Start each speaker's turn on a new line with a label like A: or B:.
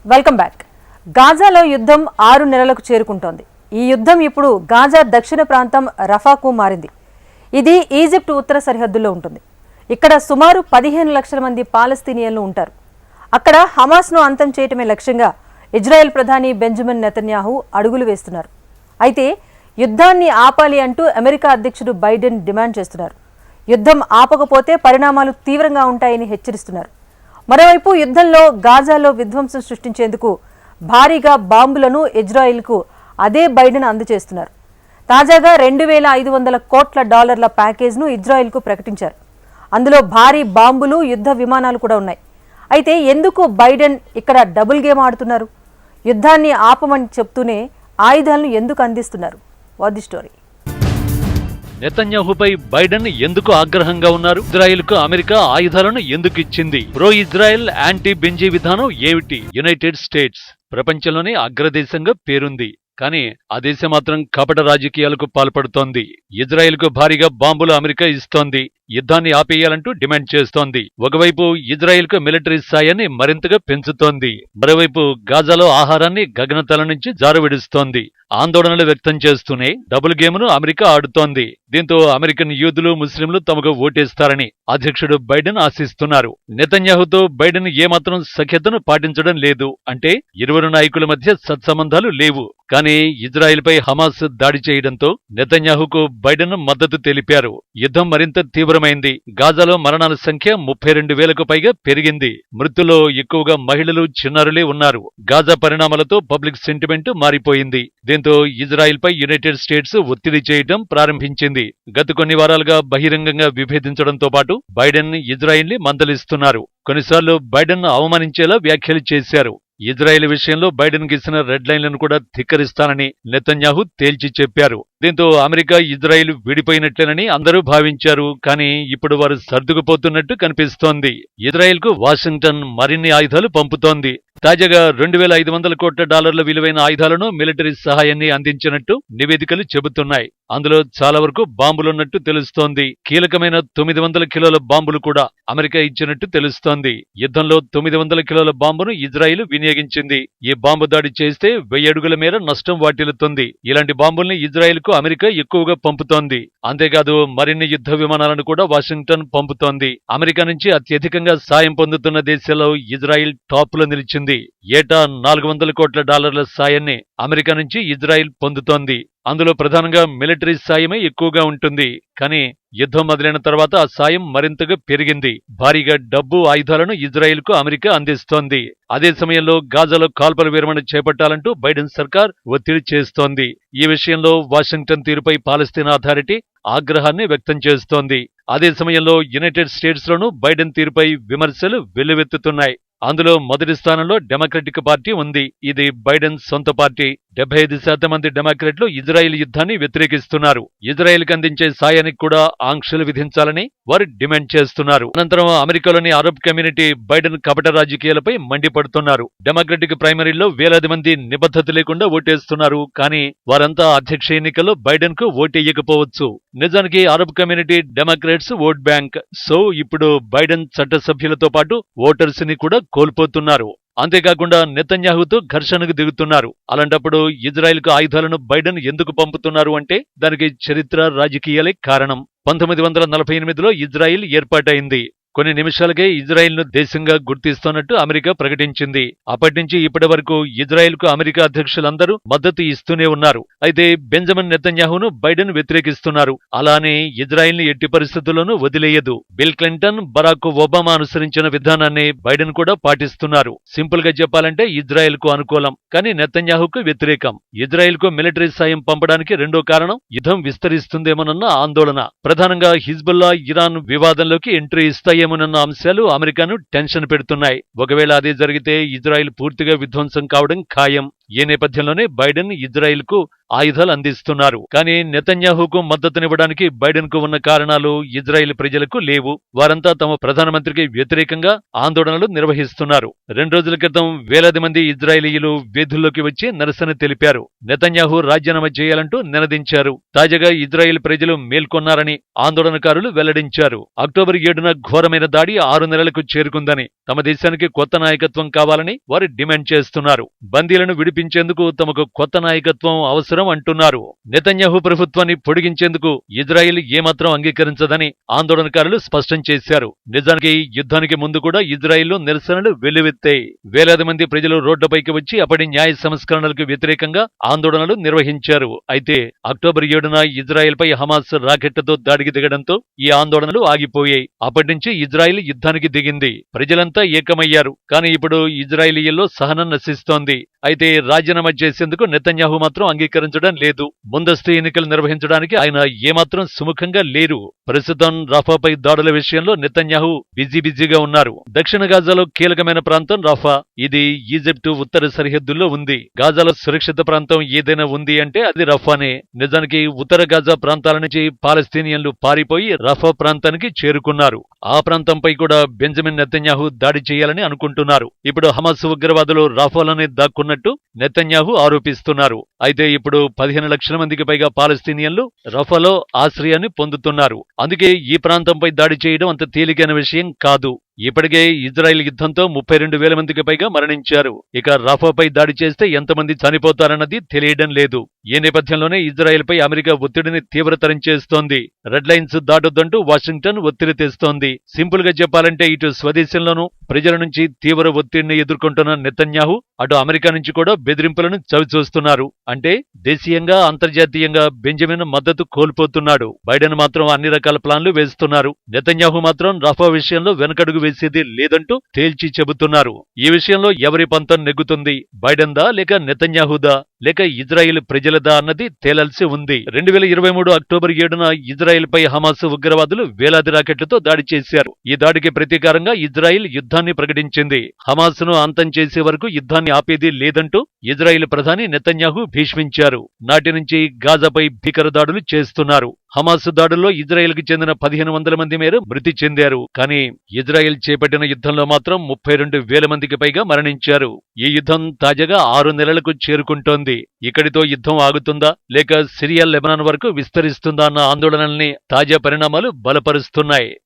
A: Welcome back. గాజాలో యుద్ధం 6 నెలలకు చేరుకుంటోంది. ఈ యుద్ధం ఇప్పుడు గాజా దక్షిణ ప్రాంతం రఫాకు మారింది. ఇది ఈజిప్ట్ ఉత్తర సరిహద్దుల్లో ఉంటుంది. ఇక్కడ సుమారు 15 లక్షల మంది పాలస్తీనియన్లు ఉంటారు. అక్కడ హమాస్ను అంతం చేయటమే లక్ష్యంగా ఇజ్రాయెల్ ప్రధాని బెంజమిన్ నెతన్యాహు అడుగులు వేస్తున్నారు. అయితే యుద్ధాన్ని ఆపాలి అంటూ అమెరికా అధ్యక్షుడు బైడెన్ డిమాండ్ చేస్తున్నారు. యుద్ధం ఆపకపోతే పరిణామాలు తీవ్రంగా ఉంటాయని హెచ్చరిస్తున్నారు. మరోవైపు యుద్ధంలో గాజాలో విధ్వంసం సృష్టించేందుకు భారీగా బాంబులను ఇజ్రాయెల్కు అదే బైడెన్ అందజేస్తున్నారు. తాజాగా $2,500 కోట్ల ప్యాకేజ్ను ఇజ్రాయెల్కు ప్రకటించారు. అందులో భారీ బాంబులు, యుద్ధ విమానాలు కూడా ఉన్నాయి. అయితే ఎందుకు బైడెన్ ఇక్కడ డబుల్ గేమ్ ఆడుతున్నారు? యుద్ధాన్ని ఆపమని చెప్తూనే ఆయుధాలను ఎందుకు అందిస్తున్నారు? What the story?
B: నెతన్యాహుపై బైడెన్ ఎందుకు ఆగ్రహంగా ఉన్నారు? ఇజ్రాయెల్కు అమెరికా ఆయుధాలను ఎందుకు ఇచ్చింది? ప్రో ఇజ్రాయెల్ యాంటీ బెంజీ విధానం ఏమిటి? యునైటెడ్ స్టేట్స్ ప్రపంచంలోనే అగ్రదేశంగా పేరుంది. కానీ ఆ దేశం మాత్రం కపట రాజకీయాలకు పాల్పడుతోంది. ఇజ్రాయెల్కు భారీగా బాంబులు అమెరికా ఇస్తోంది. యుద్ధాన్ని ఆపేయాలంటూ డిమాండ్ చేస్తోంది. ఒకవైపు ఇజ్రాయెల్కు మిలిటరీ సాయాన్ని మరింతగా పెంచుతోంది. మరోవైపు గాజాలో ఆహారాన్ని గగనతల నుంచి జారవిడుస్తోంది. ఆందోళనలు వ్యక్తం చేస్తూనే డబుల్ గేమ్ను అమెరికా ఆడుతోంది. దీంతో అమెరికన్ యూదులు, ముస్లింలు తమకు ఓటేస్తారని అధ్యక్షుడు బైడెన్ ఆశిస్తున్నారు. నెతన్యాహుతో బైడెన్ ఏమాత్రం సఖ్యతను పాటించడం లేదు. అంటే ఇరువురు నాయకుల మధ్య సత్సంబంధాలు లేవు. కానీ ఇజ్రాయెల్పై హమాస్ దాడి చేయడంతో నెతన్యాహుకు బైడెన్ మద్దతు తెలిపారు. యుద్ధం మరింత తీవ్రమైంది. గాజాలో మరణాల సంఖ్య 32,000కు పైగా పెరిగింది. మృతుల్లో ఎక్కువగా మహిళలు, చిన్నారులే ఉన్నారు. గాజా పరిణామాలతో పబ్లిక్ సెంటిమెంట్ మారిపోయింది. దీంతో ఇజ్రాయెల్పై యునైటెడ్ స్టేట్స్ ఒత్తిడి చేయడం ప్రారంభించింది. గత కొన్ని వారాలుగా బహిరంగంగా విభేదించడంతో పాటు బైడెన్ ఇజ్రాయెల్ని మందలిస్తున్నారు. కొన్నిసార్లు బైడెన్ అవమానించేలా వ్యాఖ్యలు చేశారు. ఇజ్రాయెల్ విషయంలో బైడెన్ గీసిన రెడ్ లైన్లను కూడా ధిక్కరిస్తానని నెతన్యాహు తేల్చి చెప్పారు. దీంతో అమెరికా, ఇజ్రాయెల్ విడిపోయినట్లేనని అందరూ భావించారు. కానీ ఇప్పుడు వారు సర్దుకుపోతున్నట్టు కనిపిస్తోంది. ఇజ్రాయెల్కు వాషింగ్టన్ మరిన్ని ఆయుధాలు పంపుతోంది. తాజాగా $2,500 కోట్ల విలువైన ఆయుధాలను, మిలిటరీ సహాయాన్ని అందించినట్టు నివేదికలు చెబుతున్నాయి. అందులో చాలా వరకు బాంబులున్నట్టు తెలుస్తోంది. కీలకమైన 900 కిలోల బాంబులు కూడా అమెరికా ఇచ్చినట్టు తెలుస్తోంది. యుద్ధంలో 900 కిలోల బాంబును ఇజ్రాయెల్ వినియోగించింది. ఈ బాంబు దాడి చేస్తే 1000 అడుగుల మేర నష్టం వాటిల్లుతుంది. ఇలాంటి బాంబుల్ని ఇజ్రాయెల్కు అమెరికా ఎక్కువగా పంపుతోంది. అంతేకాదు మరిన్ని యుద్ధ విమానాలను కూడా వాషింగ్టన్ పంపుతోంది. అమెరికా నుంచి అత్యధికంగా సాయం పొందుతున్న దేశాల్లో ఇజ్రాయెల్ టాప్ లో నిలిచింది. ఏటా $400 కోట్ల సాయాన్ని అమెరికా నుంచి ఇజ్రాయెల్ పొందుతోంది. అందులో ప్రధానంగా మిలిటరీ సాయమే ఎక్కువగా ఉంటుంది. కానీ యుద్ధం మొదలైన తర్వాత ఆ సాయం మరింతగా పెరిగింది. భారీగా డబ్బు, ఆయుధాలను ఇజ్రాయెల్కు అమెరికా అందిస్తోంది. అదే సమయంలో గాజాలో కాల్పుల విరమణ చేపట్టాలంటూ బైడెన్ సర్కార్ ఒత్తిడి చేస్తోంది. ఈ విషయంలో వాషింగ్టన్ తీరుపై పాలస్తీనా అథారిటీ ఆగ్రహాన్ని వ్యక్తం చేస్తోంది. అదే సమయంలో యునైటెడ్ స్టేట్స్లోనూ బైడెన్ తీరుపై విమర్శలు వెల్లువెత్తుతున్నాయి. అందులో మొదటి స్థానంలో డెమోక్రటిక్ పార్టీ ఉంది. ఇది బైడెన్ సొంత పార్టీ. 75% మంది డెమోక్రాట్లు ఇజ్రాయెల్ యుద్ధాన్ని వ్యతిరేకిస్తున్నారు. ఇజ్రాయెల్కి అందించే సాయానికి కూడా ఆంక్షలు విధించాలని వారు డిమాండ్ చేస్తున్నారు. అనంతరం అమెరికాలోని అరబ్ కమ్యూనిటీ బైడెన్ కపట రాజకీయాలపై మండిపడుతున్నారు. డెమోక్రటిక్ ప్రైమరీలో వేలాది మంది నిబద్ధత లేకుండా ఓటేస్తున్నారు. కానీ వారంతా అధ్యక్ష ఎన్నికల్లో బైడెన్ కు ఓటేయకపోవచ్చు. నిజానికి Arab community Democrats vote bank. So ఇప్పుడు బైడెన్ చట్టసభ్యులతో పాటు ఓటర్స్ ని కూడా కోల్పోతున్నారు. అంతేకాకుండా నెతన్యాహుతో ఘర్షణకు దిగుతున్నారు. అలాంటప్పుడు ఇజ్రాయెల్కు ఆయుధాలను బైడెన్ ఎందుకు పంపుతున్నారు అంటే దానికి చరిత్ర, రాజకీయాలే కారణం. 1948లో ఇజ్రాయెల్ ఏర్పాటైంది. కొన్ని నిమిషాలకే ఇజ్రాయెల్ను దేశంగా గుర్తిస్తున్నట్టు అమెరికా ప్రకటించింది. అప్పటి నుంచి ఇప్పటి వరకు ఇజ్రాయెల్కు అమెరికా అధ్యక్షులందరూ మద్దతు ఇస్తూనే ఉన్నారు. అయితే బెంజమిన్ నెతన్యాహును బైడెన్ వ్యతిరేకిస్తున్నారు. అలానే ఇజ్రాయెల్ని ఎట్టి పరిస్థితుల్లోనూ వదిలేయదు. బిల్ క్లింటన్, బరాక్ ఒబామా అనుసరించిన విధానాన్ని బైడెన్ కూడా పాటిస్తున్నారు. సింపుల్ గా చెప్పాలంటే ఇజ్రాయెల్కు అనుకూలం, కానీ నెతన్యాహుకు వ్యతిరేకం. ఇజ్రాయెల్కు మిలిటరీ సాయం పంపడానికి రెండో కారణం యుద్ధం విస్తరిస్తుందేమోనన్న ఆందోళన. ప్రధానంగా హిజ్బుల్లా, ఇరాన్ వివాదంలోకి ఎంట్రీ ఇస్తాయేమోనన్న అంశాలు అమెరికాను టెన్షన్ పెడుతున్నాయి. ఒకవేళ అదే జరిగితే ఇజ్రాయెల్ పూర్తిగా విధ్వంసం కావడం ఖాయం. ఈ నేపథ్యంలోనే బైడెన్ ఇజ్రాయెల్కు ఆయుధాలు అందిస్తున్నారు. కానీ నెతన్యాహుకు మద్దతునివ్వడానికి బైడెన్కు ఉన్న కారణాలు ఇజ్రాయెల్ ప్రజలకు లేవు. వారంతా తమ ప్రధానమంత్రికి వ్యతిరేకంగా ఆందోళనలు నిర్వహిస్తున్నారు. 2 రోజుల క్రితం వేలాది మంది ఇజ్రాయేలీయులు వీధుల్లోకి వచ్చి నిరసన తెలిపారు. నెతన్యాహు రాజీనామా చేయాలంటూ నినదించారు. తాజాగా ఇజ్రాయెల్ ప్రజలు మేల్కొన్నారని ఆందోళనకారులు వెల్లడించారు. అక్టోబర్ 7న ఘోరమైన దాడి 6 నెలలకు చేరుకుందని, తమ దేశానికి కొత్త నాయకత్వం కావాలని వారు డిమాండ్ చేస్తున్నారు. బందీలను విడిపించేందుకు తమకు కొత్త నాయకత్వం అవసరం అంటున్నారు. నెతన్యాహు ప్రభుత్వాన్ని పొడిగించేందుకు ఇజ్రాయెల్ ఏమాత్రం అంగీకరించదని ఆందోళనకారులు స్పష్టం చేశారు. నిజానికి యుద్ధానికి ముందు కూడా ఇజ్రాయెల్లో నిరసనలు వెల్లువెత్తాయి. వేలాది మంది ప్రజలు రోడ్లపైకి వచ్చి అప్పటి న్యాయ సంస్కరణలకు వ్యతిరేకంగా ఆందోళనలు నిర్వహించారు. అయితే అక్టోబర్ 7న ఇజ్రాయెల్పై హమాస్ రాకెట్లతో దాడికి దిగడంతో ఈ ఆందోళనలు ఆగిపోయాయి. అప్పటి నుంచి ఇజ్రాయెల్ యుద్ధానికి దిగింది. ప్రజలంతా ఏకమయ్యారు. కానీ ఇప్పుడు ఇజ్రాయేలీయుల్లో సహనం నశిస్తోంది. అయితే రాజీనామా చేసేందుకు నెతన్యాహు మాత్రం అంగీకరించడం లేదు. ముందస్తు ఎన్నికలు నిర్వహించడానికి ఆయన ఏమాత్రం సుముఖంగా లేరు. ప్రస్తుతం రఫాపై దాడుల విషయంలో నెతన్యాహు బిజీగా ఉన్నారు. దక్షిణ గాజాలో కీలకమైన ప్రాంతం రఫా. ఇది ఈజిప్టు ఉత్తర సరిహద్దుల్లో ఉంది. గాజాలో సురక్షిత ప్రాంతం ఏదైనా ఉంది అంటే అది రఫానే. నిజానికి ఉత్తర గాజా ప్రాంతాల నుంచి పాలస్తీనియన్లు పారిపోయి రఫా ప్రాంతానికి చేరుకున్నారు. ఆ ప్రాంతంపై కూడా బెంజమిన్ నెతన్యాహు దాడి చేయాలని అనుకుంటున్నారు. ఇప్పుడు హమాస్ ఉగ్రవాదులు రఫాలోనే దాక్కున్నట్టు నెతన్యాహు ఆరోపిస్తున్నారు. అయితే ఇప్పుడు 15 లక్షల మందికి పైగా పాలస్తీనియన్లు రఫాలో ఆశ్రయాన్ని పొందుతున్నారు. అందుకే ఈ ప్రాంతంపై దాడి చేయడం అంత తేలికైన విషయం కాదు. ఇప్పటికే ఇజ్రాయెల్ యుద్ధంతో 32,000 మందికి పైగా మరణించారు. ఇక రఫాపై దాడి చేస్తే ఎంతమంది చనిపోతారన్నది తెలియడం లేదు. ఈ నేపథ్యంలోనే ఇజ్రాయెల్పై అమెరికా ఒత్తిడిని తీవ్రతరం చేస్తోంది. రెడ్ లైన్స్ దాటొద్దంటూ వాషింగ్టన్ ఒత్తిడి తెస్తోంది. సింపుల్ గా చెప్పాలంటే ఇటు స్వదేశంలోనూ ప్రజల నుంచి తీవ్ర ఒత్తిడిని ఎదుర్కొంటున్న నెతన్యాహు అటు అమెరికా నుంచి కూడా బెదిరింపులను చవిచూస్తున్నారు. అంటే దేశీయంగా అంతర్జాతీయంగా బెంజమిన్ మద్దతు కోల్పోతున్నాడు. బైడెన్ మాత్రం అన్ని రకాల ప్లాన్లు వేస్తున్నారు. నెతన్యాహు మాత్రం రఫా విషయంలో వెనకడుగు వేసేది లేదంటూ తేల్చి చెబుతున్నారు. ఈ విషయంలో ఎవరి పంతం నెగ్గుతుంది? బైడెన్దా లేక నెతన్యాహుదా లేక ఇజ్రాయెల్ ప్రజలదా అన్నది తేలాల్సి ఉంది. 2023 అక్టోబర్ 7న ఇజ్రాయెల్పై హమాస్ ఉగ్రవాదులు వేలాది రాకెట్లతో దాడి చేశారు. ఈ దాడికి ప్రతీకారంగా ఇజ్రాయెల్ యుద్ధాన్ని ప్రకటించింది. హమాస్ను అంతం చేసే వరకు యుద్ధాన్ని ఆపేది లేదంటూ ఇజ్రాయెల్ ప్రధాని నెతన్యాహు భీష్మించారు. నాటి నుంచి గాజాపై భీకర దాడులు చేస్తున్నారు. హమాస్ దాడుల్లో ఇజ్రాయెల్కి చెందిన 1500 మంది మేర మృతి చెందారు. కానీ ఇజ్రాయెల్ చేపట్టిన యుద్ధంలో మాత్రం 32,000 మందికి పైగా మరణించారు. ఈ యుద్ధం తాజాగా 6 నెలలకు చేరుకుంటోంది. ఇక్కడితో యుద్ధం ఆగుతుందా లేక సిరియా లెబనాన్ వరకు విస్తరిస్తుందా అన్న ఆందోళనల్ని తాజా పరిణామాలు బలపరుస్తున్నాయి.